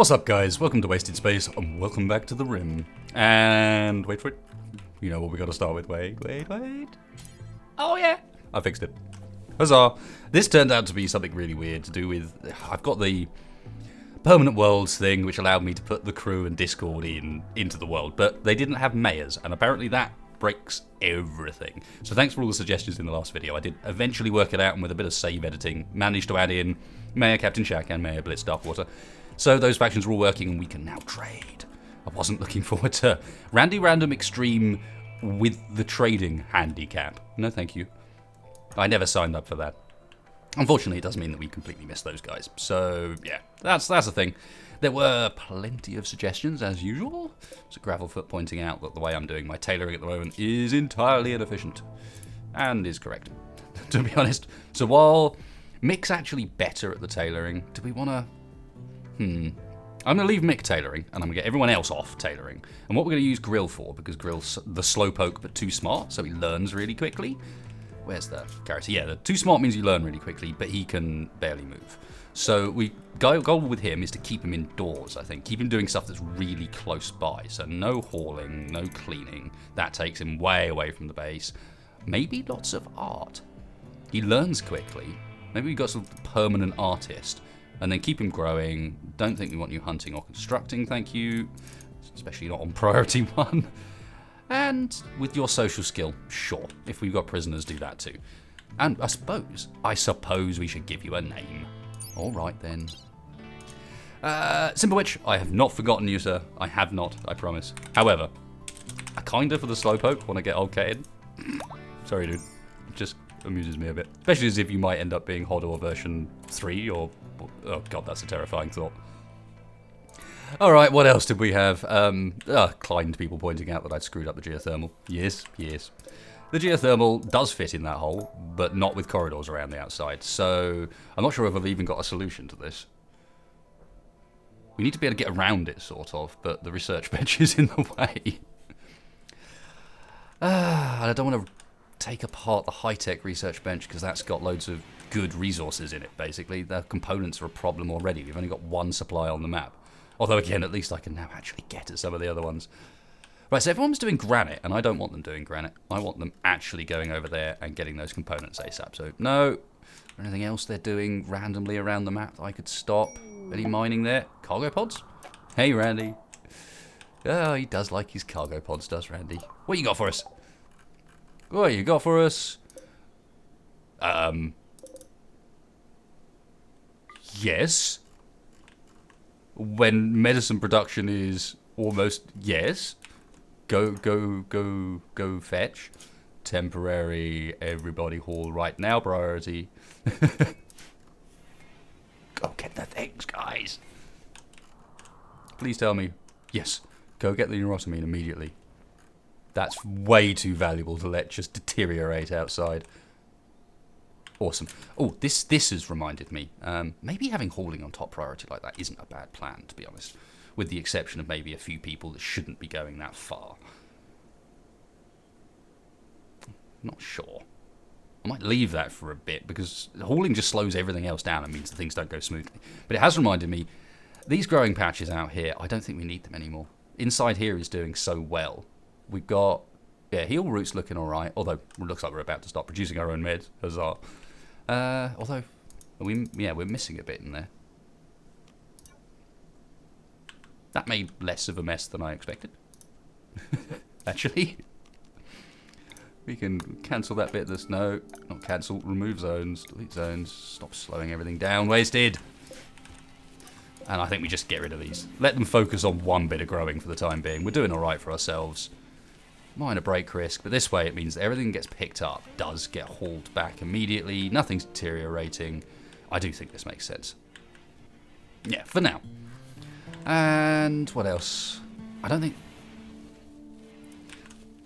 What's up, guys? Welcome to Wasted Space, and welcome back to the Rim. And wait for it. You know what we got to start with. Wait. Oh yeah, I fixed it. Huzzah! This turned out to be something really weird to do with. I've got the permanent worlds thing, which allowed me to put the crew and Discord into the world, but they didn't have mayors, and apparently that breaks everything. So thanks for all the suggestions in the last video. I did eventually work it out, and with a bit of save editing, managed to add in Mayor Captain Shack and Mayor Blitz Darkwater. So those factions are all working, and we can now trade. I wasn't looking forward to Randy Random Extreme with the trading handicap. No, thank you. I never signed up for that. Unfortunately, it does mean that we completely missed those guys. So yeah, that's the thing. There were plenty of suggestions, as usual. So Gravelfoot pointing out that the way I'm doing my tailoring at the moment is entirely inefficient. And is correct, to be honest. So while Mick's actually better at the tailoring, do we want to... I'm going to leave Mick tailoring, and I'm going to get everyone else off tailoring. And what we're going to use Grill for, because Grill's the slowpoke but too smart, so he learns really quickly. Where's the character? Yeah, the too smart means you learn really quickly, but he can barely move. So goal with him is to keep him indoors, I think. Keep him doing stuff that's really close by. So no hauling, no cleaning. That takes him way away from the base. Maybe lots of art. He learns quickly. Maybe we've got some permanent artist. And then keep him growing. Don't think we want you hunting or constructing, thank you. Especially not on priority 1. And with your social skill, sure. If we've got prisoners, do that too. And I suppose we should give you a name. All right then. Simple Witch, I have not forgotten you, sir. I have not, I promise. However, I kinda, for the slowpoke, want to get old Kated. Sorry, dude. It just amuses me a bit. Especially as if you might end up being Hodor version 3 or... Oh god, that's a terrifying thought. Alright, what else did we have? Client people pointing out that I'd screwed up the geothermal. Yes. The geothermal does fit in that hole, but not with corridors around the outside, so I'm not sure if I've even got a solution to this. We need to be able to get around it, sort of, but the research bench is in the way. I don't want to take apart the high-tech research bench, because that's got loads of good resources in it, basically. The components are a problem already. We've only got one supply on the map. Although, again, at least I can now actually get at some of the other ones. Right, so everyone's doing granite, and I don't want them doing granite. I want them actually going over there and getting those components ASAP. So, no. Anything else they're doing randomly around the map that I could stop? Any mining there? Cargo pods? Hey, Randy. Oh, he does like his cargo pods, does Randy? What you got for us? What you got for us? Yes. When medicine production is almost yes. Go fetch. Temporary everybody haul right now priority. Go get the things, guys. Please tell me. Yes. Go get the neurotamine immediately. That's way too valuable to let just deteriorate outside. Awesome. Oh, this has reminded me. Maybe having hauling on top priority like that isn't a bad plan, to be honest. With the exception of maybe a few people that shouldn't be going that far. Not sure. I might leave that for a bit, because hauling just slows everything else down and means that things don't go smoothly. But it has reminded me, these growing patches out here, I don't think we need them anymore. Inside here is doing so well. We've got, yeah, heal roots looking alright, although it looks like we're about to start producing our own meds. Huzzah. Although, we're missing a bit in there. That made less of a mess than I expected. Actually. We can cancel that bit that's no, not cancel, remove zones, delete zones, stop slowing everything down, wasted. And I think we just get rid of these. Let them focus on one bit of growing for the time being. We're doing alright for ourselves. Minor break risk, but this way it means that everything gets picked up, does get hauled back immediately, nothing's deteriorating. I do think this makes sense. Yeah, for now. And what else? I don't think...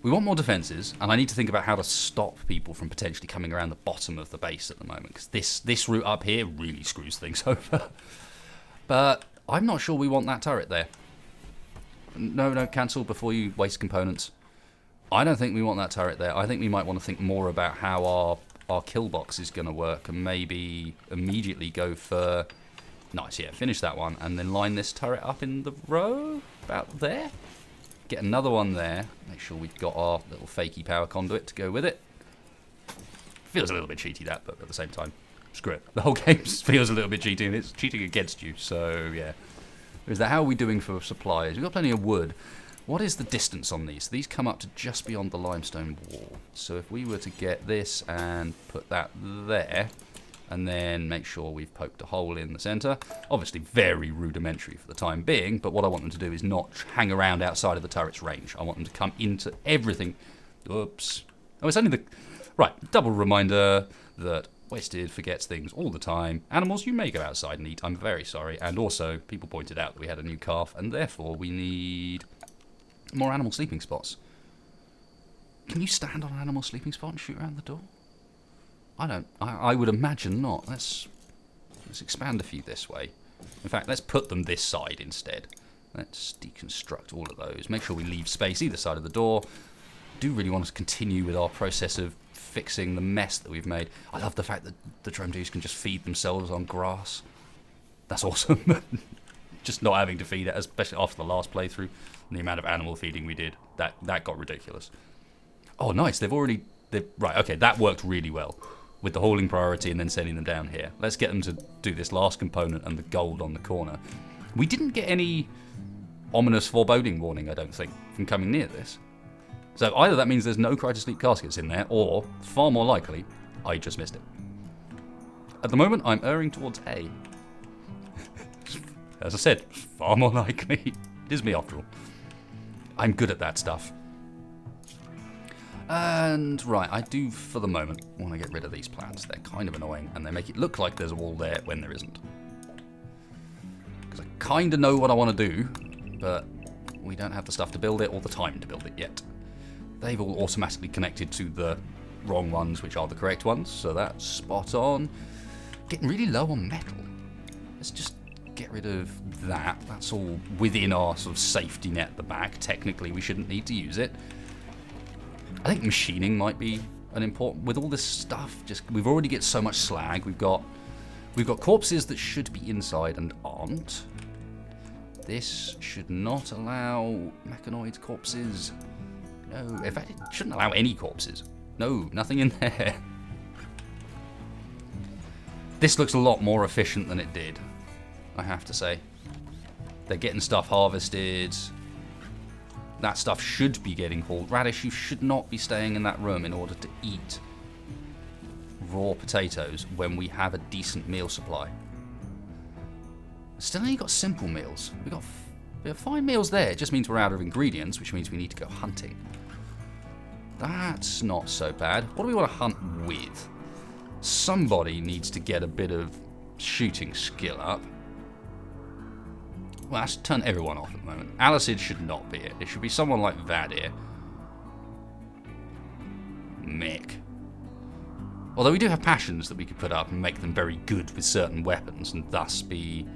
We want more defences, and I need to think about how to stop people from potentially coming around the bottom of the base at the moment, because this route up here really screws things over. But I'm not sure we want that turret there. No, cancel before you waste components. I don't think we want that turret there. I think we might want to think more about how our kill box is going to work, and maybe immediately go for Nice, yeah, finish that one, and then line this turret up in the row, about there. Get another one there. Make sure we've got our little fakey power conduit to go with it. Feels a little bit cheaty, that, but at the same time, screw it. The whole game feels a little bit cheaty, and it's cheating against you, so yeah. Is that how are we doing for supplies? We've got plenty of wood. What is the distance on these? These come up to just beyond the limestone wall. So if we were to get this and put that there, and then make sure we've poked a hole in the center. Obviously very rudimentary for the time being, but what I want them to do is not hang around outside of the turret's range. I want them to come into everything. Oops. Oh, it's only the... Right, double reminder that Wasted forgets things all the time. Animals, you may go outside and eat. I'm very sorry. And also, people pointed out that we had a new calf, and therefore we need more animal sleeping spots. Can you stand on an animal sleeping spot and shoot around the door? I don't. I would imagine not. Let's expand a few this way. In fact, let's put them this side instead. Let's deconstruct all of those. Make sure we leave space either side of the door. Do really want to continue with our process of fixing the mess that we've made. I love the fact that the drone dudes can just feed themselves on grass. That's awesome. Just not having to feed it, especially after the last playthrough, and the amount of animal feeding we did. That got ridiculous. Oh, nice. Right, okay, that worked really well with the hauling priority and then sending them down here. Let's get them to do this last component and the gold on the corner. We didn't get any ominous foreboding warning, I don't think, from coming near this. So either that means there's no Cry to Sleep caskets in there, or, far more likely, I just missed it. At the moment, I'm erring towards A. As I said, far more likely. It is me after all. I'm good at that stuff. And, right, I do, for the moment, want to get rid of these plants. They're kind of annoying, and they make it look like there's a wall there when there isn't. Because I kind of know what I want to do, but we don't have the stuff to build it or the time to build it yet. They've all automatically connected to the wrong ones, which are the correct ones, so that's spot on. Getting really low on metal. Let's just get rid of that. That's all within our sort of safety net at the back. Technically, we shouldn't need to use it. I think machining might be an important... With all this stuff, we've already get so much slag. We've got corpses that should be inside and aren't. This should not allow mechanoid corpses. No, in fact, it shouldn't allow any corpses. No, nothing in there. This looks a lot more efficient than it did, I have to say. They're getting stuff harvested. That stuff should be getting hauled. Radish, you should not be staying in that room in order to eat raw potatoes when we have a decent meal supply. Still only got simple meals. We have 5 meals there. It just means we're out of ingredients, which means we need to go hunting. That's not so bad. What do we want to hunt with? Somebody needs to get a bit of shooting skill up. Well, let's turn everyone off at the moment. Alicid should not be it. It should be someone like Vadir. Mick. Although we do have passions that we could put up and make them very good with certain weapons and thus be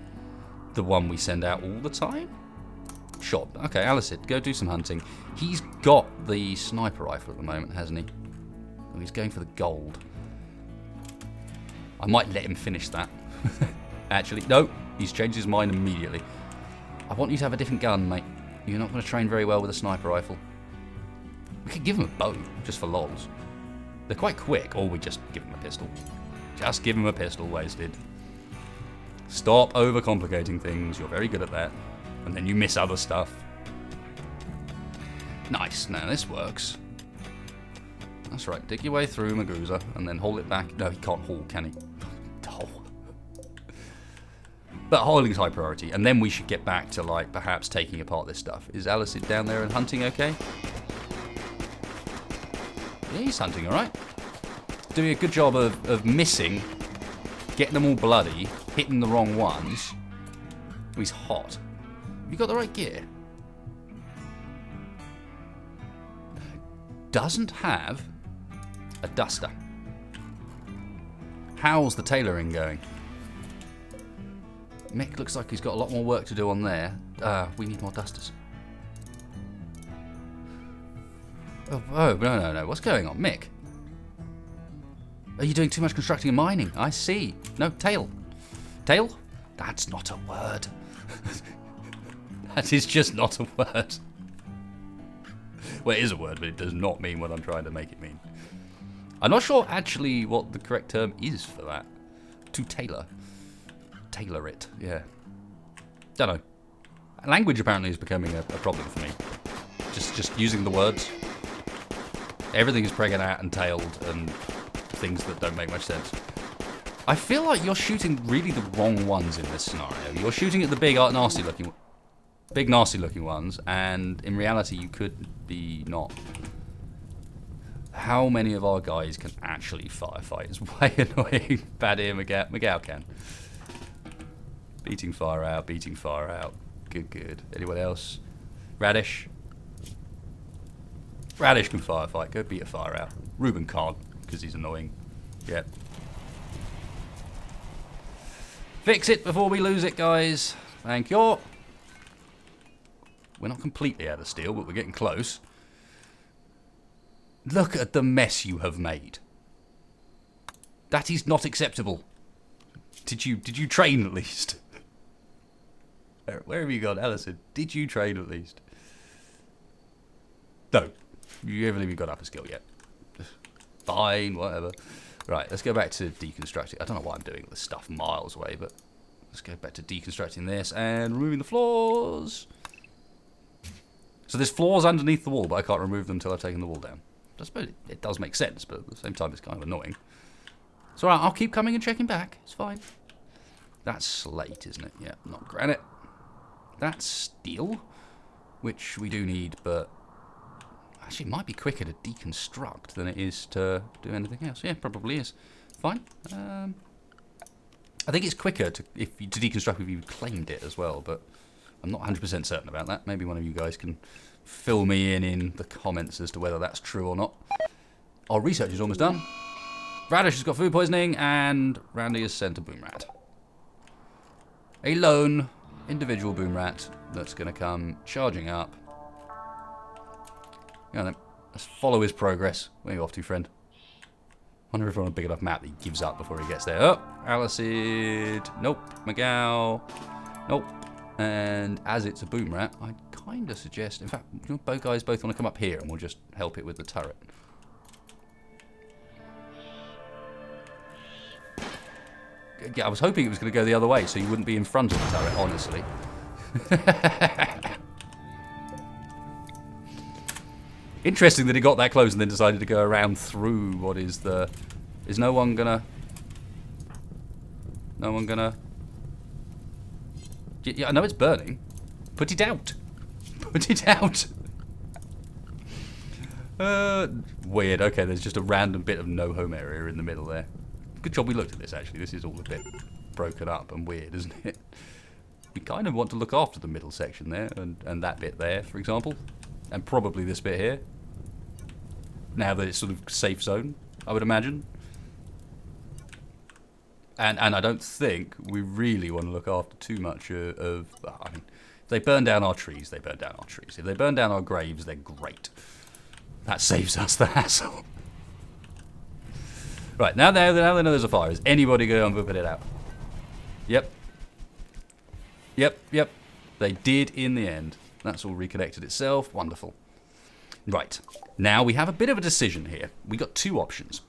the one we send out all the time. Sure. Okay, Alicid, go do some hunting. He's got the sniper rifle at the moment, hasn't he? Oh, he's going for the gold. I might let him finish that. Actually, no. He's changed his mind immediately. I want you to have a different gun, mate. You're not going to train very well with a sniper rifle. We could give him a bow, just for lols. They're quite quick, or we just give him a pistol. Just give him a pistol, Wasted. Stop overcomplicating things. You're very good at that. And then you miss other stuff. Nice. Now this works. That's right. Dig your way through Maguza and then haul it back. No, he can't haul, can he? Oh. But hauling's high priority. And then we should get back to, like, perhaps taking apart this stuff. Is Alicid down there and hunting okay? Yeah, he's hunting alright. Doing a good job of missing, getting them all bloody, hitting the wrong ones. Oh, he's hot. Have you got the right gear? Doesn't have a duster. How's the tailoring going? Mick looks like he's got a lot more work to do on there. We need more dusters. Oh, no. What's going on? Mick? Are you doing too much constructing and mining? I see. No, tail. Tail? That's not a word. That is just not a word. Well, it is a word, but it does not mean what I'm trying to make it mean. I'm not sure actually what the correct term is for that. To tailor. Tailor it, yeah. Don't know. Language apparently is becoming a problem for me. Just using the words. Everything is pregnant out and tailed and things that don't make much sense. I feel like you're shooting really the wrong ones in this scenario. You're shooting at the big nasty looking ones, and in reality you could be not. How many of our guys can actually firefight? It's way annoying. Bad ear, McGow can. Beating fire out, beating fire out. Good. Anyone else? Radish? Radish can firefight. Go beat a fire out. Ruben can't, because he's annoying. Yep. Fix it before we lose it, guys. Thank you. We're not completely out of steel, but we're getting close. Look at the mess you have made. That is not acceptable. Did you train at least? Where have you gone, Alison? Did you train at least? No. You haven't even got up a skill yet. Fine, whatever. Right, let's go back to deconstructing. I don't know why I'm doing this stuff miles away, but let's go back to deconstructing this and removing the floors. So there's floors underneath the wall, but I can't remove them until I've taken the wall down. I suppose it does make sense, but at the same time it's kind of annoying. It's alright, I'll keep coming and checking back. It's fine. That's slate, isn't it? Yeah, not granite. That's steel, which we do need, but actually it might be quicker to deconstruct than it is to do anything else. Yeah, probably is. Fine. I think it's quicker to deconstruct if you claimed it as well, but I'm not 100% certain about that. Maybe one of you guys can fill me in the comments as to whether that's true or not. Our research is almost done. Radish has got food poisoning, and Randy has sent a boom rat. A lone individual boom rat that's going to come charging up. Yeah, then let's follow his progress. Where are you off to, friend? Wonder if we're on a big enough map that he gives up before he gets there. Oh, Alicid. Nope. McGow. Nope. And as it's a boom rat, I'd kind of suggest... In fact, both guys both want to come up here and we'll just help it with the turret. Yeah, I was hoping it was going to go the other way so you wouldn't be in front of the turret, honestly. Interesting that he got that close and then decided to go around through what is the... Is no one gonna... No one gonna... Yeah, I know it's burning. Put it out. Put it out. Weird. Okay, there's just a random bit of no home area in the middle there. Good job we looked at this, actually. This is all a bit broken up and weird, isn't it? We kind of want to look after the middle section there and that bit there, for example. And probably this bit here. Now that it's sort of safe zone, I would imagine. And I don't think we really want to look after too much of... I mean, if they burn down our trees, they burn down our trees. If they burn down our graves, they're great. That saves us the hassle. Right, now they know there's a fire. Is anybody going to put it out? Yep. Yep. They did in the end. That's all reconnected itself. Wonderful. Right. Now we have a bit of a decision here. We got two options.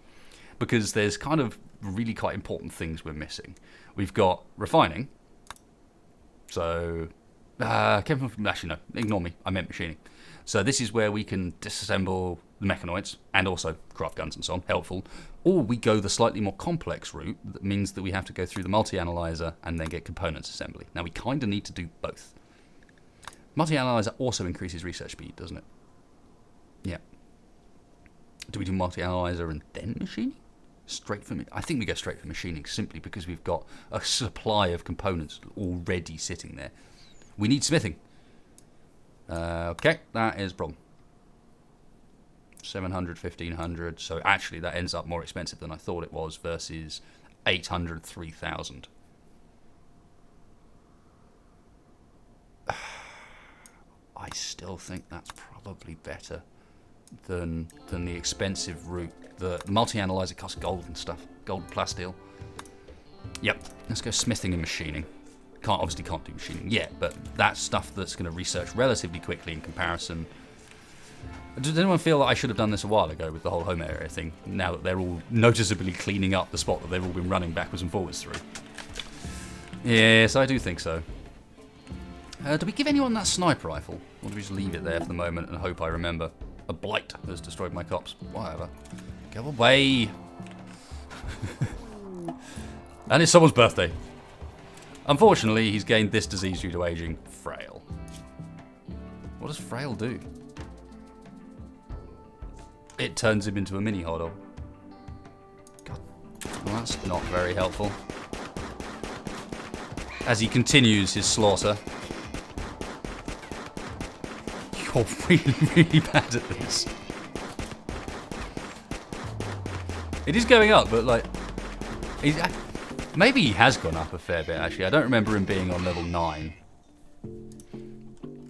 Because there's kind of really quite important things we're missing. We've got refining. So, actually no, ignore me. I meant machining. So this is where we can disassemble the mechanoids and also craft guns and so on. Helpful. Or we go the slightly more complex route. That means that we have to go through the multi-analyzer and then get components assembly. Now we kind of need to do both. Multi-analyzer also increases research speed, doesn't it? Yeah. Do we do multi-analyzer and then machining? Straight for me. I think we go straight for machining simply because we've got a supply of components already sitting there. We need smithing. Okay, that is a problem. 700, 1500. So actually that ends up more expensive than I thought it was versus 800, 3000. I still think that's probably better than the expensive route. The multi-analyzer costs gold and stuff. Gold plus steel. Yep. Let's go smithing and machining. Obviously can't do machining yet, but that's stuff that's going to research relatively quickly in comparison. Does anyone feel that I should have done this a while ago with the whole home area thing, now that they're all noticeably cleaning up the spot that they've all been running backwards and forwards through? Yes, I do think so. Do we give anyone that sniper rifle? Or do we just leave it there for the moment and hope I remember? A blight has destroyed my cops. Whatever. Go away. And it's someone's birthday. Unfortunately, he's gained this disease due to aging. Frail. What does frail do? It turns him into a mini hodl. God, well, that's not very helpful. As he continues his slaughter. You're really, really bad at this. It is going up, but like... maybe he has gone up a fair bit, actually. I don't remember him being on level 9.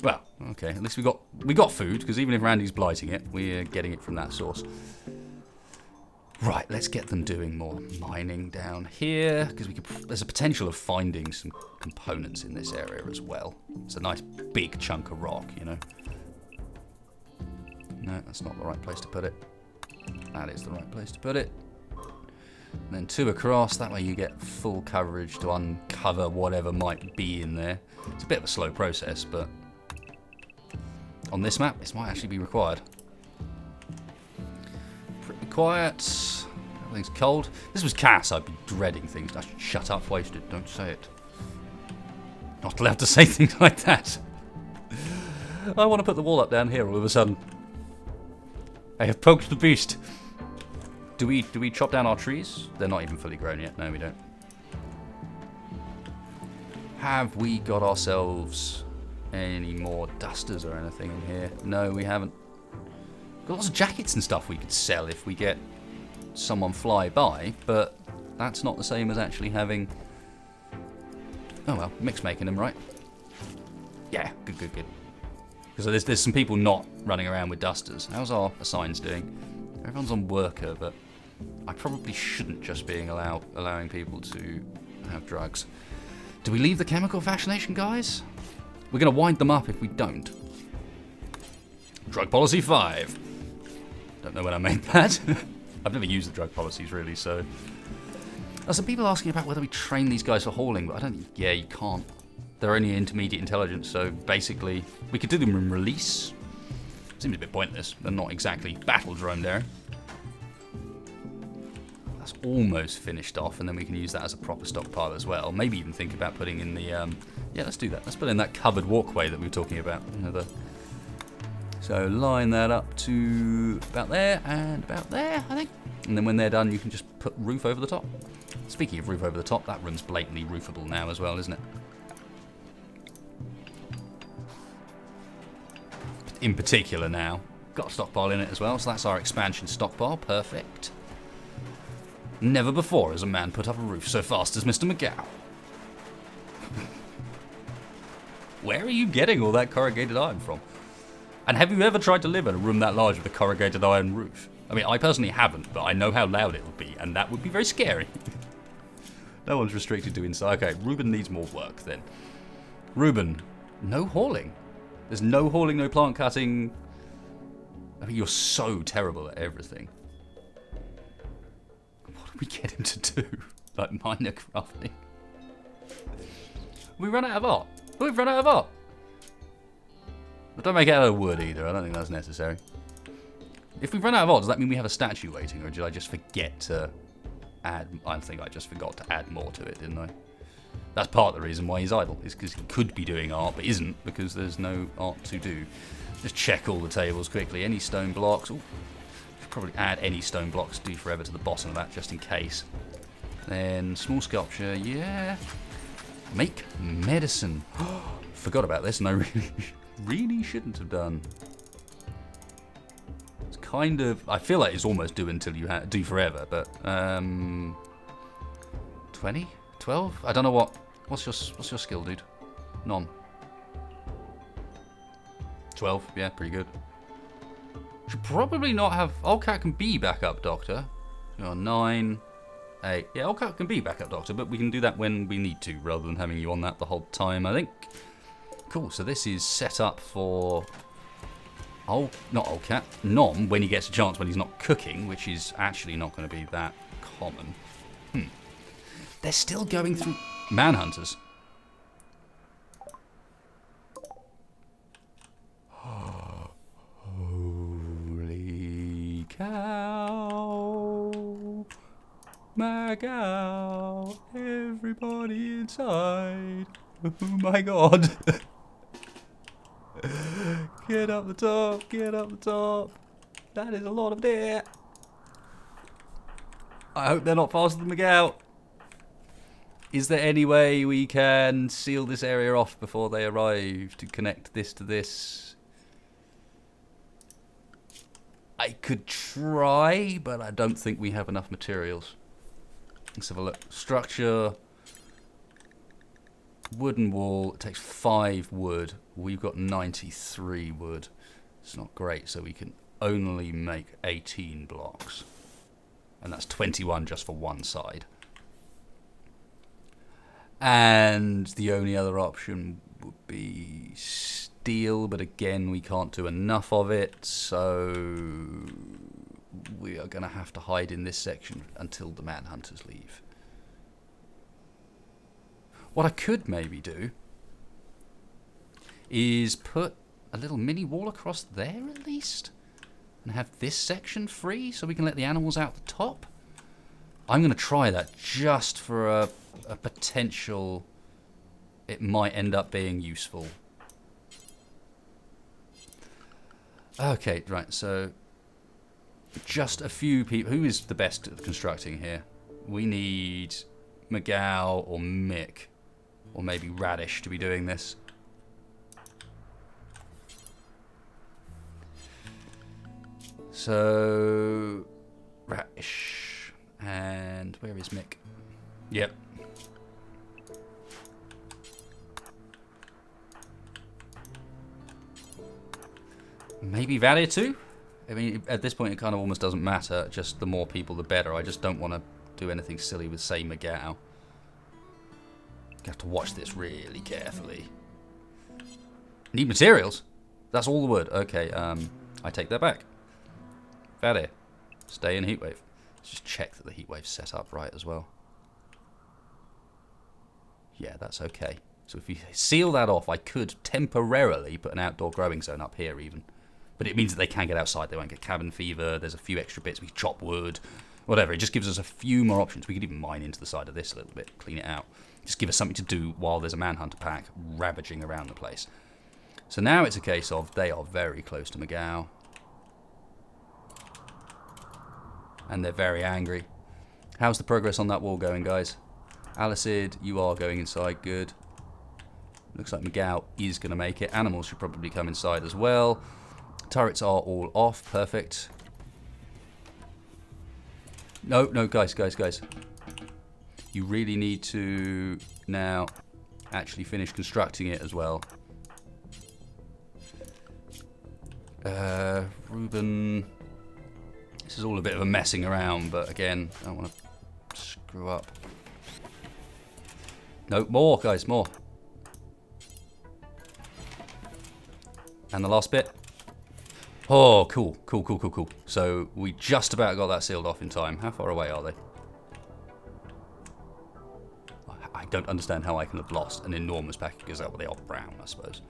Well, okay, at least we got food, because even if Randy's blighting it, we're getting it from that source. Right, let's get them doing more mining down here, because there's a potential of finding some components in this area as well. It's a nice big chunk of rock, you know. No, that's not the right place to put it. That is the right place to put it. And then 2 across, that way you get full coverage to uncover whatever might be in there. It's a bit of a slow process, but on this map, this might actually be required. Pretty quiet. Everything's cold. If this was Cass, I'd be dreading things. I should shut up, wasted. Don't say it. Not allowed to say things like that. I want to put the wall up down here all of a sudden. I have poked the beast. Do we chop down our trees? They're not even fully grown yet. No, we don't. Have we got ourselves any more dusters or anything in here? No, we haven't. Got lots of jackets and stuff we could sell if we get someone fly by, but that's not the same as actually having... Oh well, Mick's making them, right? Yeah, good. Because there's some people not running around with dusters. How's our assigns doing? Everyone's on worker, but I probably shouldn't just be allowing people to have drugs. Do we leave the chemical fascination, guys? We're going to wind them up if we don't. Drug policy 5. Don't know when I made that. I've never used the drug policies, really, so... There's some people asking about whether we train these guys for hauling, but I don't think... Yeah, you can't. They're only intermediate intelligence, so basically... We could do them in release. Seems a bit pointless. They're not exactly battle drone there. That's almost finished off, and then we can use that as a proper stockpile as well. Maybe even think about putting in the... Yeah, let's do that. Let's put in that covered walkway that we were talking about. You know, so line that up to about there and about there, I think. And then when they're done, you can just put roof over the top. Speaking of roof over the top, that room's blatantly roofable now as well, isn't it? In particular now. Got a stockpile in it as well, so that's our expansion stockpile. Perfect. Never before has a man put up a roof so fast as Mr. McGow. Where are you getting all that corrugated iron from? And have you ever tried to live in a room that large with a corrugated iron roof? I mean, I personally haven't, but I know how loud it would be, and that would be very scary. No one's restricted to inside. Okay, Ruben needs more work then. Ruben, no hauling. There's no hauling, no plant cutting. I mean, you're so terrible at everything. What do we get him to do? Like minor crafting? We run out of art. We've run out of art. But don't make it out of wood either. I don't think that's necessary. If we run out of art, does that mean we have a statue waiting, or did I just forget to add... I think I just forgot to add more to it, didn't I? That's part of the reason why he's idle, is because he could be doing art, but isn't, because there's no art to do. Just check all the tables quickly. Any stone blocks? Ooh, should probably add any stone blocks, do forever to the bottom of that, just in case. Then small sculpture, yeah. Make medicine. Forgot about this, and I really shouldn't have done. It's kind of... I feel like it's almost do until you do forever, but... 20? 12? I don't know what... What's your skill, dude? None. 12? Yeah, pretty good. Should probably not have... Oh, cat can be backup doctor. You're 9. a... Yeah, Olcott can be backup doctor, but we can do that when we need to, rather than having you on that the whole time, I think. Cool, so this is set up for... not Olcat, Nom, when he gets a chance when he's not cooking, which is actually not going to be that common. They're still going through Manhunters. Holy cow. Magow. Everybody inside. Oh my god. Get up the top. Get up the top. That is a lot of deer. I hope they're not faster than Magow. Is there any way we can seal this area off before they arrive to connect this to this? I could try, but I don't think we have enough materials. Let's have a look. Structure. Wooden wall. It takes 5 wood. We've got 93 wood. It's not great, so we can only make 18 blocks. And that's 21 just for one side. And the only other option would be steel, but again, we can't do enough of it, so we are going to have to hide in this section until the Manhunters leave. What I could maybe do is put a little mini wall across there at least, and have this section free so we can let the animals out the top. I'm going to try that just for a potential, it might end up being useful. Okay, right, so just a few people. Who is the best at constructing here? We need Magow or Mick, or maybe Radish to be doing this. So, Radish, and where is Mick? Yep. Maybe Valia too? I mean, at this point it kind of almost doesn't matter, just the more people the better. I just don't want to do anything silly with, say, Magow. You have to watch this really carefully. Need materials? That's all the wood. Okay, I take that back. Valia, stay in heatwave. Let's just check that the heatwave's set up right as well. Yeah, that's okay. So if you seal that off, I could temporarily put an outdoor growing zone up here even. But it means that they can get outside. They won't get cabin fever. There's a few extra bits. We can chop wood. Whatever. It just gives us a few more options. We could even mine into the side of this a little bit. Clean it out. Just give us something to do while there's a Manhunter pack ravaging around the place. So now it's a case of they are very close to Magow. And they're very angry. How's the progress on that wall going, guys? Alicid, you are going inside. Good. Looks like Magow is going to make it. Animals should probably come inside as well. Turrets are all off. Perfect. No, guys. You really need to now actually finish constructing it as well. Ruben. This is all a bit of a messing around, but again, I don't want to screw up. No, more, guys, more. And the last bit. Oh, cool. So we just about got that sealed off in time. How far away are they? I don't understand how I can have lost an enormous pack because they are brown, I suppose.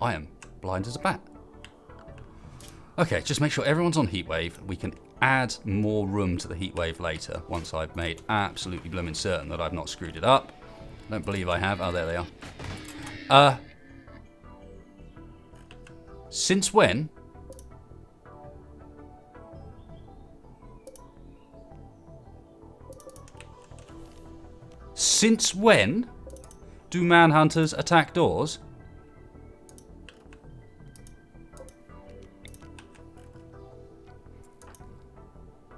I am blind as a bat. Okay, just make sure everyone's on heatwave. We can add more room to the heatwave later once I've made absolutely blooming certain that I've not screwed it up. I don't believe I have. Oh, there they are. Since when? Since when do Manhunters attack doors?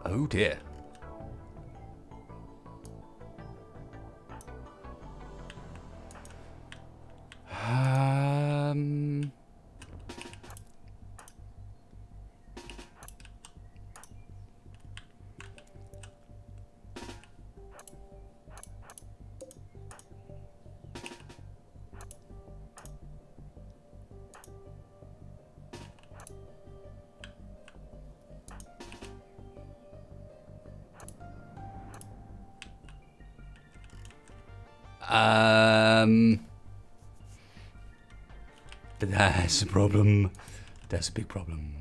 Oh dear. That's a problem. That's a big problem.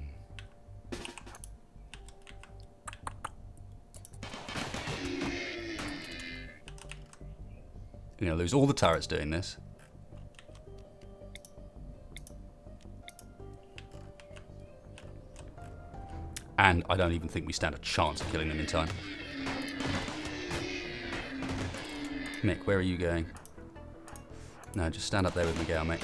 You're going to lose all the turrets doing this. And I don't even think we stand a chance of killing them in time. Mick, where are you going? No, just stand up there with Miguel, mate.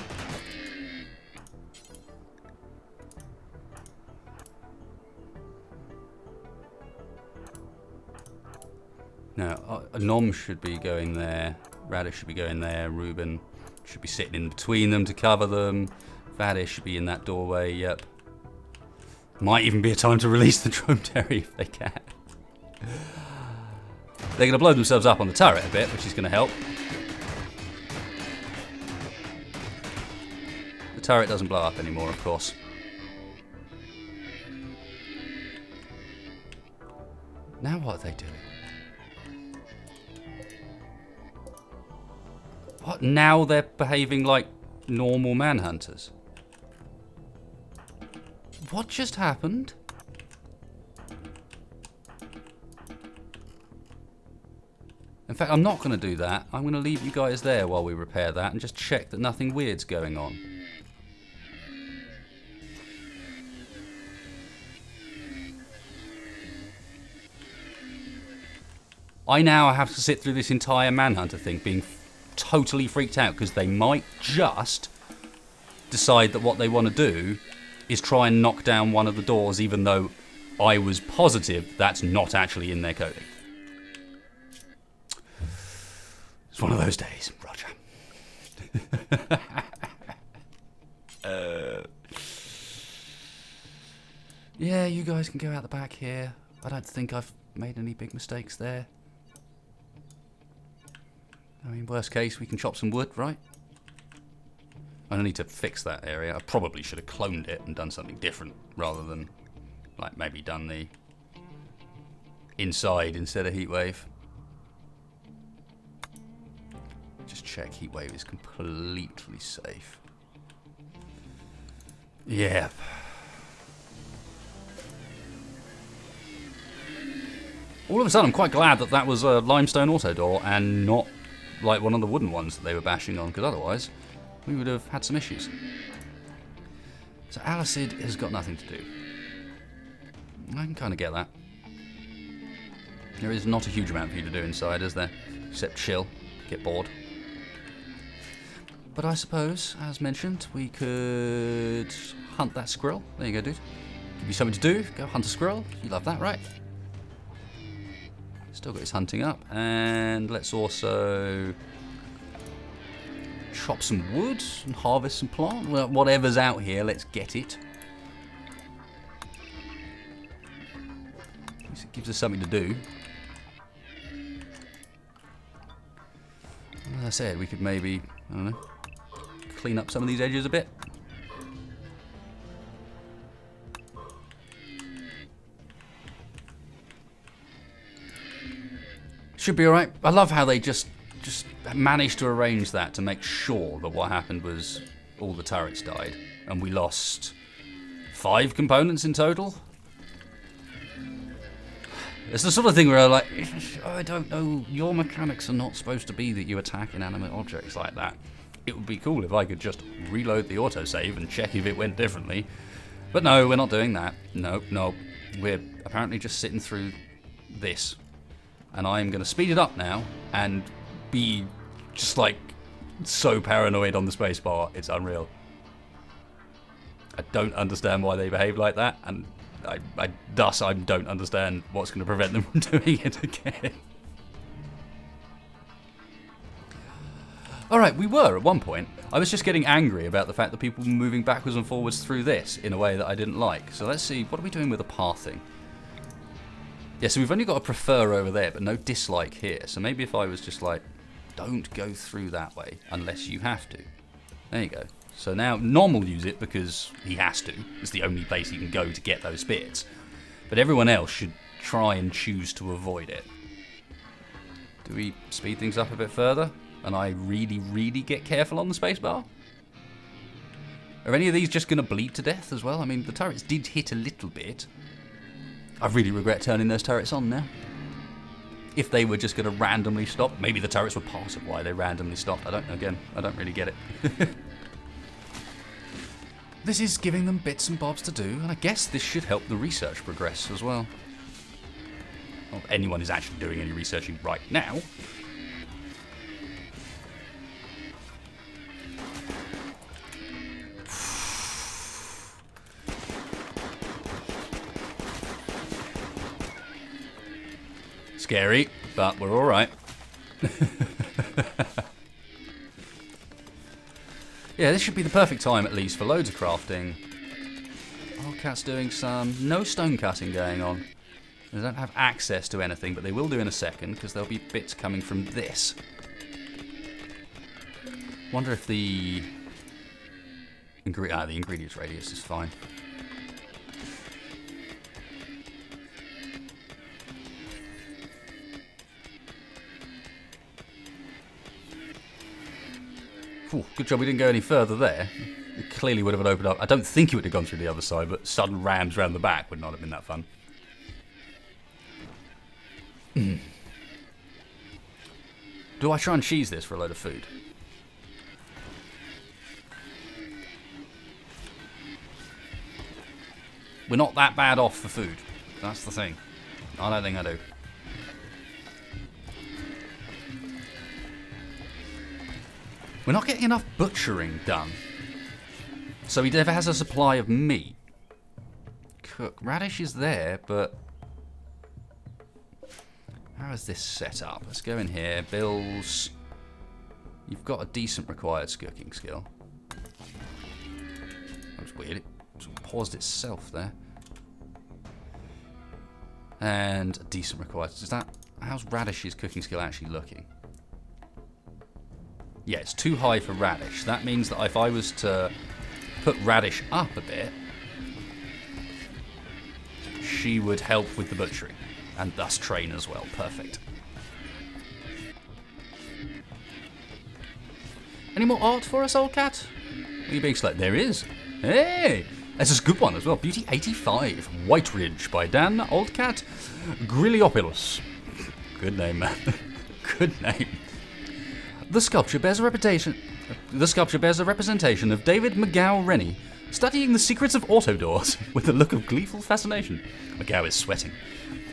No, Nom should be going there. Radish should be going there. Ruben should be sitting in between them to cover them. Vadish should be in that doorway, yep. Might even be a time to release the Dromedary if they can. They're going to blow themselves up on the turret a bit, which is going to help. The turret doesn't blow up anymore, of course. Now what are they doing? What? Now they're behaving like normal Manhunters? What just happened? In fact, I'm not going to do that. I'm going to leave you guys there while we repair that and just check that nothing weird's going on. I now have to sit through this entire Manhunter thing being totally freaked out because they might just decide that what they want to do is try and knock down one of the doors, even though I was positive that's not actually in their coding. It's one of those days, Roger. Yeah, you guys can go out the back here. I don't think I've made any big mistakes there. I mean, worst case, we can chop some wood, right? I don't need to fix that area. I probably should have cloned it and done something different rather than, like, maybe done the inside instead of heatwave. Just check heatwave is completely safe. Yeah. All of a sudden, I'm quite glad that that was a limestone auto door and not like one of the wooden ones that they were bashing on, because otherwise we would have had some issues. So Alicid has got nothing to do. I can kind of get that. There is not a huge amount for you to do inside, is there? Except chill, get bored. But I suppose, as mentioned, we could hunt that squirrel. There you go, dude. Give you something to do, go hunt a squirrel. You love that, right? Still got his hunting up, and let's also chop some wood and harvest some plant. Well, whatever's out here, let's get it. It gives us something to do. As I said, we could maybe, I don't know, clean up some of these edges a bit. Should be alright. I love how they just managed to arrange that to make sure that what happened was all the turrets died. And we lost 5 components in total. It's the sort of thing where I'm like, I don't know, your mechanics are not supposed to be that you attack inanimate objects like that. It would be cool if I could just reload the autosave and check if it went differently. But no, we're not doing that. No. We're apparently just sitting through this. And I'm going to speed it up now and be just like so paranoid on the spacebar, it's unreal. I don't understand why they behave like that, and I don't understand what's going to prevent them from doing it again. Alright, we were at one point. I was just getting angry about the fact that people were moving backwards and forwards through this in a way that I didn't like. So let's see, what are we doing with the pathing? Yeah, so we've only got a prefer over there, but no dislike here. So maybe if I was just like, don't go through that way unless you have to. There you go. So now Nom will use it because he has to. It's the only place he can go to get those bits. But everyone else should try and choose to avoid it. Do we speed things up a bit further? and I really, really get careful on the spacebar? Are any of these just going to bleed to death as well? I mean, the turrets did hit a little bit. I really regret turning those turrets on now. If they were just going to randomly stop, maybe the turrets were part of why they randomly stopped. I don't really get it. This is giving them bits and bobs to do, and I guess this should help the research progress as well. Not that anyone is actually doing any researching right now. Scary, but we're all right. Yeah, this should be the perfect time, at least, for loads of crafting. Wildcat's doing some... No stone cutting going on. They don't have access to anything, but they will do in a second, because there'll be bits coming from this. Wonder if the... the ingredients radius is fine. Ooh, good job we didn't go any further there. It clearly would have opened up. I don't think it would have gone through the other side, but sudden rams round the back would not have been that fun. Do I try and cheese this for a load of food? We're not that bad off for food. That's the thing. I don't think I do. We're not getting enough butchering done. So he never has a supply of meat. Cook. Radish is there, but... How is this set up? Let's go in here. Bills. You've got a decent required cooking skill. That was weird. It paused itself there. And a decent required... How's Radish's cooking skill actually looking? Yeah, it's too high for Radish. That means that if I was to put Radish up a bit, she would help with the butchery, and thus train as well. Perfect. Any more art for us, old cat? Are you being slow? There is. Hey! That's a good one as well. Beauty 85. White Ridge by Dan Oldcat Griliopoulos. Good name, man. Good name. The sculpture bears a representation of David McGow Rennie studying the secrets of auto doors with a look of gleeful fascination. McGow is sweating.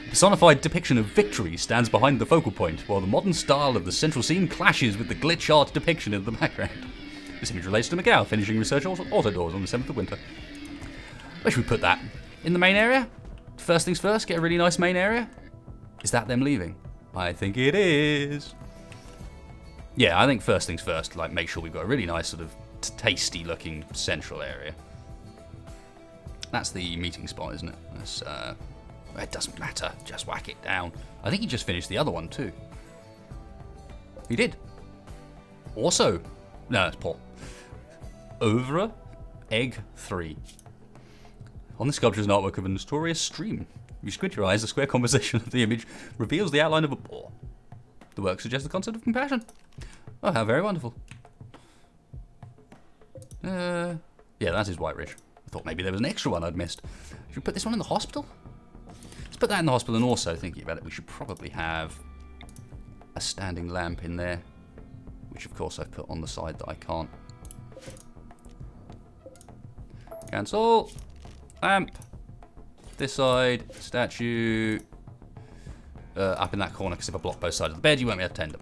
A personified depiction of victory stands behind the focal point, while the modern style of the central scene clashes with the glitch art depiction in the background. This image relates to McGow finishing research on auto doors on the 7th of winter. Where should we put that? In the main area? First things first, get a really nice main area? Is that them leaving? I think it is. Yeah, I think first things first, like make sure we've got a really nice sort of tasty looking central area. That's the meeting spot, isn't it? That's, it doesn't matter, just whack it down. I think he just finished the other one too. He did. Also, no, it's Paul. Oeuvre Egg 3. On the sculpture is an artwork of a notorious stream. If you squint your eyes, the square composition of the image reveals the outline of a boar. The work suggests the concept of compassion. Oh, how very wonderful. Yeah, that is White Ridge. I thought maybe there was an extra one I'd missed. Should we put this one in the hospital? Let's put that in the hospital, and also, thinking about it, we should probably have a standing lamp in there, which of course I've put on the side that I can't. Cancel. Lamp. This side. Statue. Up in that corner, because if I block both sides of the bed, you won't be able to tend them.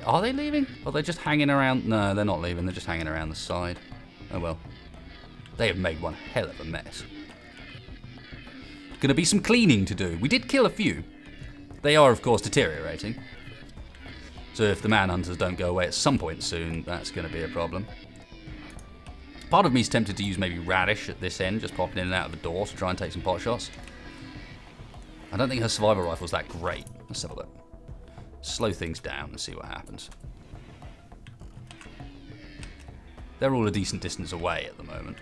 Are they leaving? Or are they just hanging around? No, they're not leaving. They're just hanging around the side. Oh well. They have made one hell of a mess. Gonna be some cleaning to do. We did kill a few. They are, of course, deteriorating. So if the Manhunters don't go away at some point soon, that's gonna be a problem. Part of me is tempted to use maybe Radish at this end, just popping in and out of the door to try and take some pot shots. I don't think her survival rifle's that great. Let's have a look. Slow things down and see what happens. They're all a decent distance away at the moment.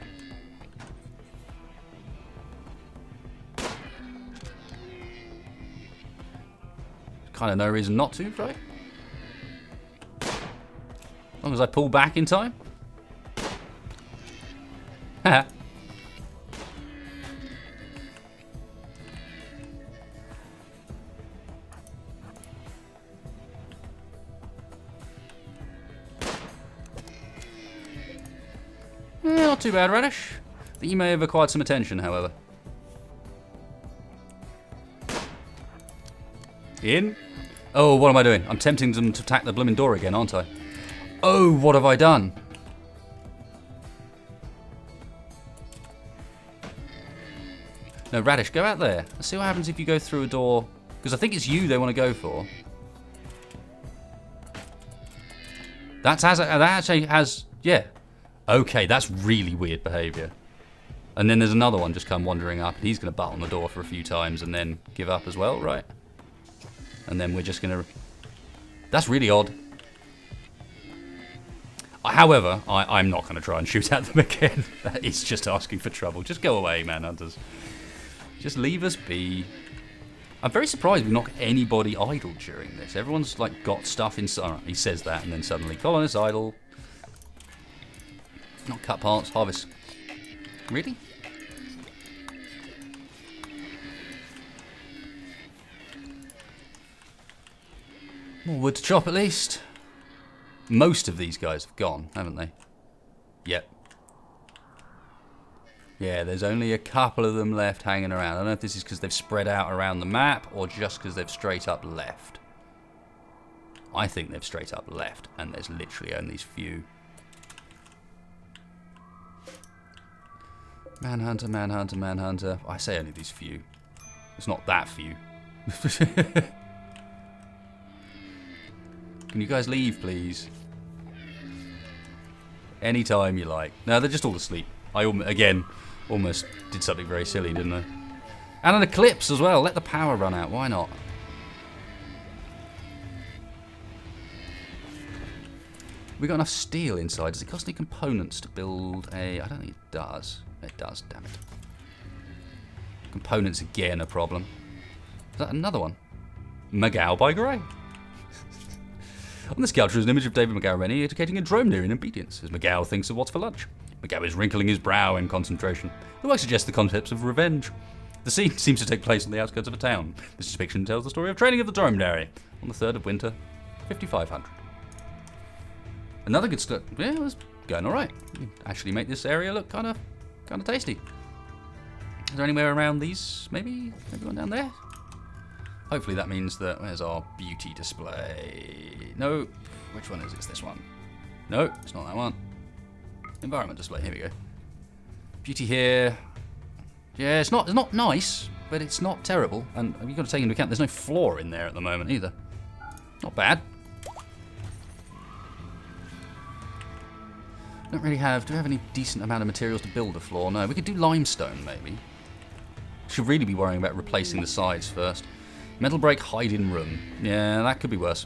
Kind of no reason not to, right? long as I pull back in time. Haha. Not too bad, Radish. I think you may have acquired some attention, however. In. Oh, what am I doing? I'm tempting them to attack the blooming door again, aren't I? Oh, what have I done? No, Radish, go out there. Let's see what happens if you go through a door. Because I think it's you they want to go for. That actually has... Yeah. Okay, that's really weird behaviour. And then there's another one just come wandering up. And he's going to butt on the door for a few times and then give up as well, right? And then we're just going to... That's really odd. However, I'm not going to try and shoot at them again. That is just asking for trouble. Just go away, Manhunters. Just leave us be. I'm very surprised we've not got anybody idle during this. Everyone's like got stuff inside. He says that and then suddenly, colonist idle. Not cut parts, harvest. Really? More wood to chop at least. Most of these guys have gone, haven't they? Yep. Yeah, there's only a couple of them left hanging around. I don't know if this is because they've spread out around the map or just because they've straight up left. I think they've straight up left and there's literally only these few. Manhunter, Manhunter, Manhunter. I say only these few. It's not that few. Can you guys leave, please? Anytime you like. No, they're just all asleep. I, again, almost did something very silly, didn't I? And an eclipse as well. Let the power run out. Why not? We got enough steel inside. Does it cost any components to build a... I don't think it does. It does, damn it. Components again a problem. Is that another one? Magao by Grey. On this sculpture is an image of David McGowan educating a drone near in obedience, as McGow thinks of what's for lunch. McGow is wrinkling his brow in concentration. The work suggests the concepts of revenge. The scene seems to take place on the outskirts of a town. This depiction tells the story of training of the dromedary on the 3rd of winter, 5500. Another good start. Yeah, it was going alright. Actually make this area look kind of tasty. Is there anywhere around these? Maybe one down there? Hopefully that means that... Where's our beauty display? No. Which one is it? It's this one. No, it's not that one. Environment display. Here we go. Beauty here. Yeah, it's not nice, but it's not terrible. And you've got to take into account there's no floor in there at the moment either. Not bad. Don't really have... Do we have any decent amount of materials to build a floor? No, we could do limestone maybe. Should really be worrying about replacing the sides first. Metal break, hide in room. Yeah, that could be worse.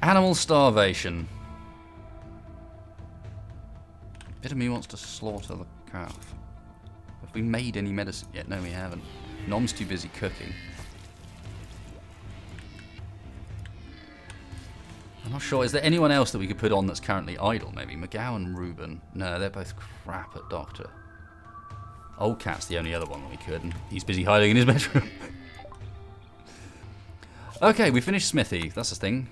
Animal starvation. Bit of me wants to slaughter the calf. Have we made any medicine yet? No, we haven't. Nom's too busy cooking. I'm not sure. Is there anyone else that we could put on that's currently idle? Maybe McGowan and Ruben. No, they're both crap at doctor. Old Cat's the only other one that we could, and he's busy hiding in his bedroom. Okay, we finished Smithy. That's the thing.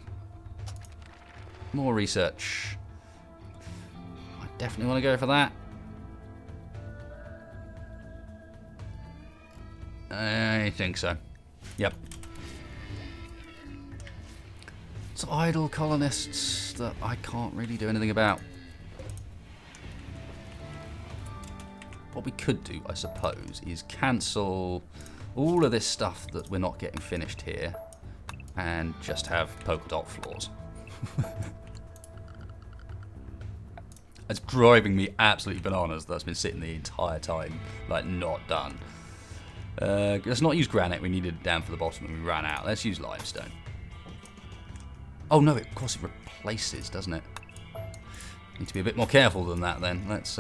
More research. I definitely want to go for that. I think so. Yep. It's idle colonists that I can't really do anything about. What we could do, I suppose, is cancel all of this stuff that we're not getting finished here and just have polka dot floors. It's driving me absolutely bananas that's been sitting the entire time, like, not done. Let's not use granite, we needed it down for the bottom and we ran out. Let's use limestone. Oh no, of course it replaces, doesn't it? Need to be a bit more careful than that then. Let's,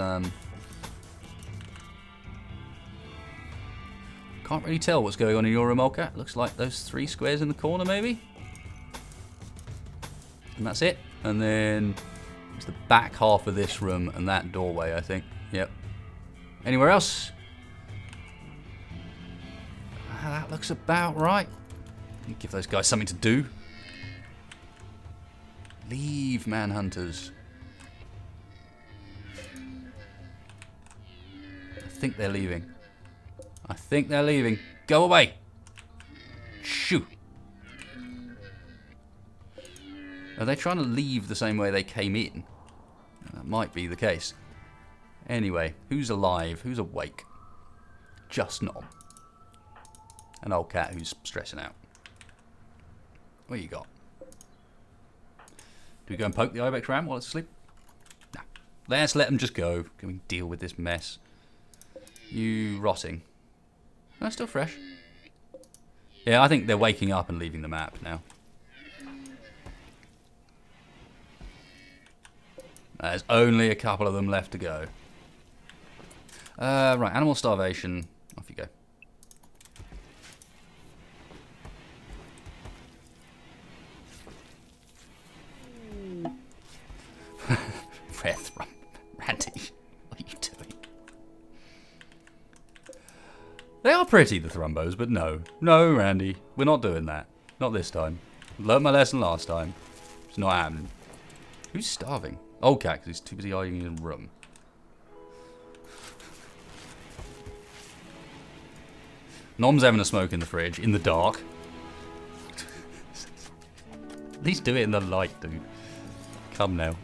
can't really tell what's going on in your remote cat. Looks like those 3 squares in the corner, maybe? And that's it. And then it's the back half of this room and that doorway, I think. Yep. Anywhere else? That looks about right. Give those guys something to do. Leave, Manhunters. I think they're leaving. I think they're leaving. Go away. Shoo. Are they trying to leave the same way they came in? That might be the case. Anyway, who's alive? Who's awake? Just Nom. An old cat who's stressing out. What you got? Do we go and poke the ibex ram while it's asleep? No. Let's let them just go. Can we deal with this mess? You rotting. That's still fresh. Yeah, I think they're waking up and leaving the map now. There's only a couple of them left to go. Right, animal starvation. Off you go. Randy, what are you doing? They are pretty, the Thrumbos, but no. No, Randy, we're not doing that. Not this time. Learned my lesson last time. It's not happening. Who's starving? Old cat, because he's too busy hiding in a room. Nom's having a smoke in the fridge, in the dark. At least do it in the light, dude. Come now.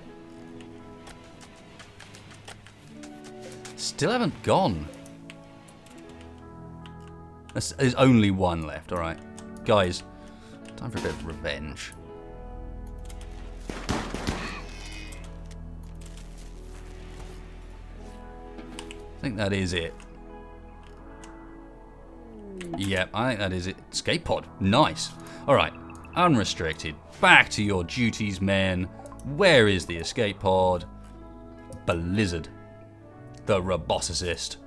Still haven't gone. There's only one left, alright. Guys, time for a bit of revenge. I think that is it. Yep, I think that is it. Escape pod. Nice. Alright, unrestricted. Back to your duties, men. Where is the escape pod? Blizzard. The roboticist.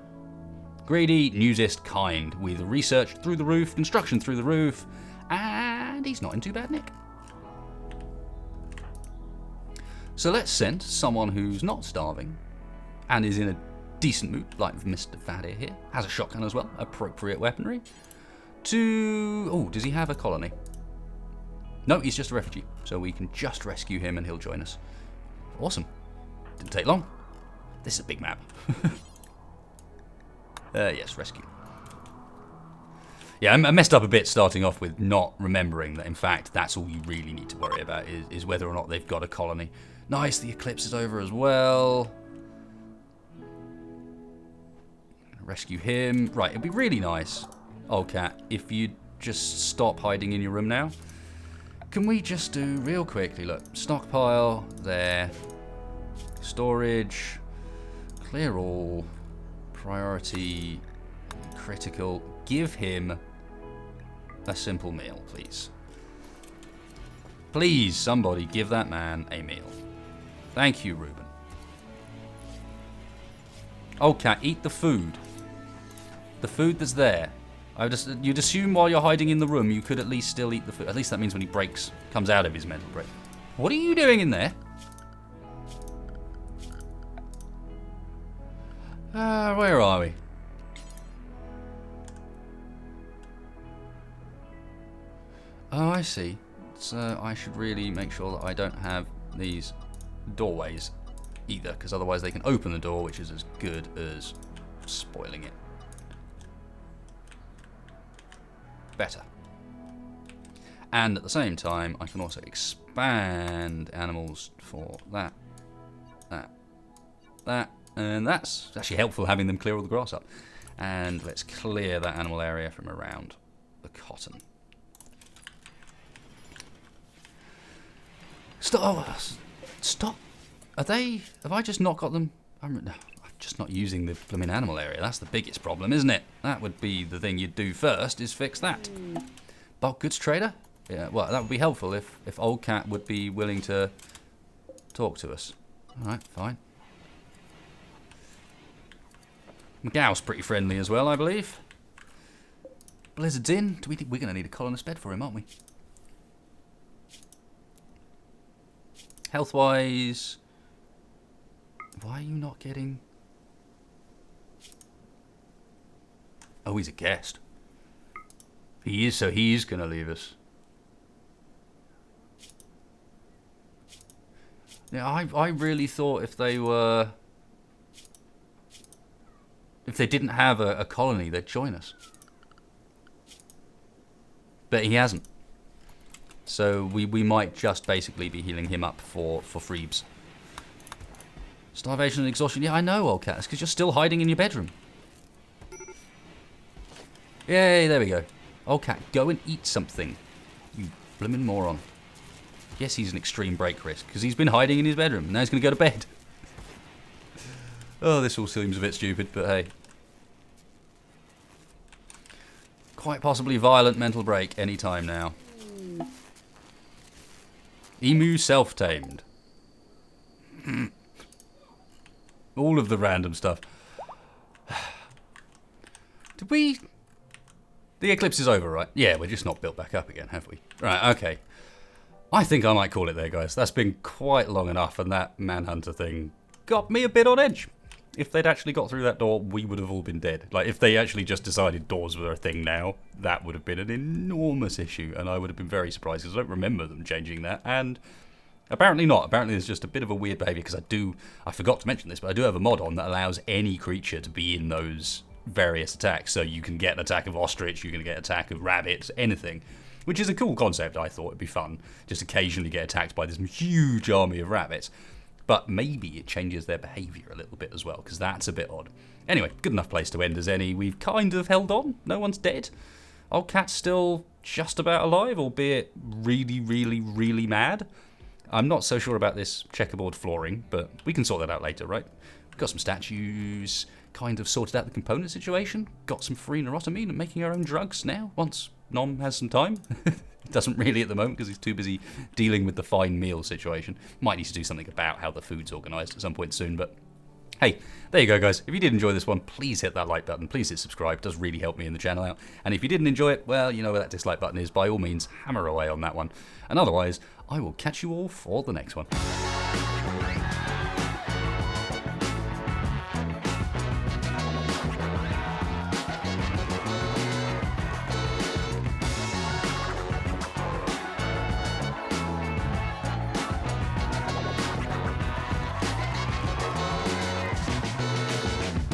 Greedy, newsist, kind, with research through the roof, construction through the roof, and he's not in too bad nick. So let's send someone who's not starving and is in a decent mood, like Mr. Vadir here, has a shotgun as well, appropriate weaponry, to... Oh, does he have a colony? No, he's just a refugee, so we can just rescue him and he'll join us. Awesome. Didn't take long. This is a big map. Yes, rescue. Yeah, I messed up a bit starting off with not remembering that, in fact, that's all you really need to worry about is whether or not they've got a colony. Nice, the eclipse is over as well. Rescue him. Right, it'd be really nice, old cat, if you'd just stop hiding in your room now. Can we just do real quickly, look, stockpile, there, storage, clear all, priority, critical, give him a simple meal, please. Please, somebody give that man a meal. Thank you, Ruben. Oh, cat, eat the food. The food that's there. You'd assume while you're hiding in the room, you could at least still eat the food. At least that means when he breaks, comes out of his mental break. What are you doing in there? Where are we? Oh, I see. So I should really make sure that I don't have these doorways either, because otherwise they can open the door, which is as good as spoiling it. Better. And at the same time, I can also expand animals for that, and that's actually helpful having them clear all the grass up. And let's clear that animal area from around the cotton. Stop. Have I just not got them? I'm just not using the blooming animal area. That's the biggest problem, isn't it? That would be the thing you'd do first, is fix that. Bulk goods trader? Yeah, well, that would be helpful if old cat would be willing to talk to us. Alright, fine. McGow's pretty friendly as well, I believe. Blizzard's in. We're going to need a colonist bed for him, aren't we? Health-wise, why are you not getting... Oh, he's a guest. He is, so he is going to leave us. Yeah, I really thought if they were... If they didn't have a colony, they'd join us. But he hasn't. So we might just basically be healing him up for Freebs. Starvation and exhaustion. Yeah, I know, old cat. It's because you're still hiding in your bedroom. Yay, there we go. Old cat, go and eat something. You blimmin' moron. Yes, he's an extreme break risk, because he's been hiding in his bedroom, and now he's going to go to bed. Oh, this all seems a bit stupid, but hey. Quite possibly violent mental break any time now. Emu self-tamed. All of the random stuff. Did we... The eclipse is over, right? Yeah, we're just not built back up again, have we? Right, okay. I think I might call it there, guys. That's been quite long enough, and that Manhunter thing got me a bit on edge. If they'd actually got through that door, we would have all been dead. Like, if they actually just decided doors were a thing now, that would have been an enormous issue, and I would have been very surprised, because I don't remember them changing that, and apparently not. Apparently there's just a bit of a weird behaviour, because I forgot to mention this, but I do have a mod on that allows any creature to be in those various attacks. So you can get an attack of ostrich, you can get an attack of rabbit, anything. Which is a cool concept, I thought it'd be fun. Just occasionally get attacked by this huge army of rabbits. But maybe it changes their behaviour a little bit as well, because that's a bit odd. Anyway, good enough place to end as any. We've kind of held on. No one's dead. Old cat's still just about alive, albeit really, really, really mad. I'm not so sure about this checkerboard flooring, but we can sort that out later, right? We've got some statues, kind of sorted out the component situation, got some free neurotamine and making our own drugs now, once Nom has some time. Doesn't really at the moment because he's too busy dealing with the fine meal situation. Might need to do something about how the food's organised at some point soon, but hey, there you go, guys. If you did enjoy this one, please hit that like button. Please hit subscribe. It does really help me in the channel out. And if you didn't enjoy it, well, you know where that dislike button is. By all means, hammer away on that one. And otherwise, I will catch you all for the next one.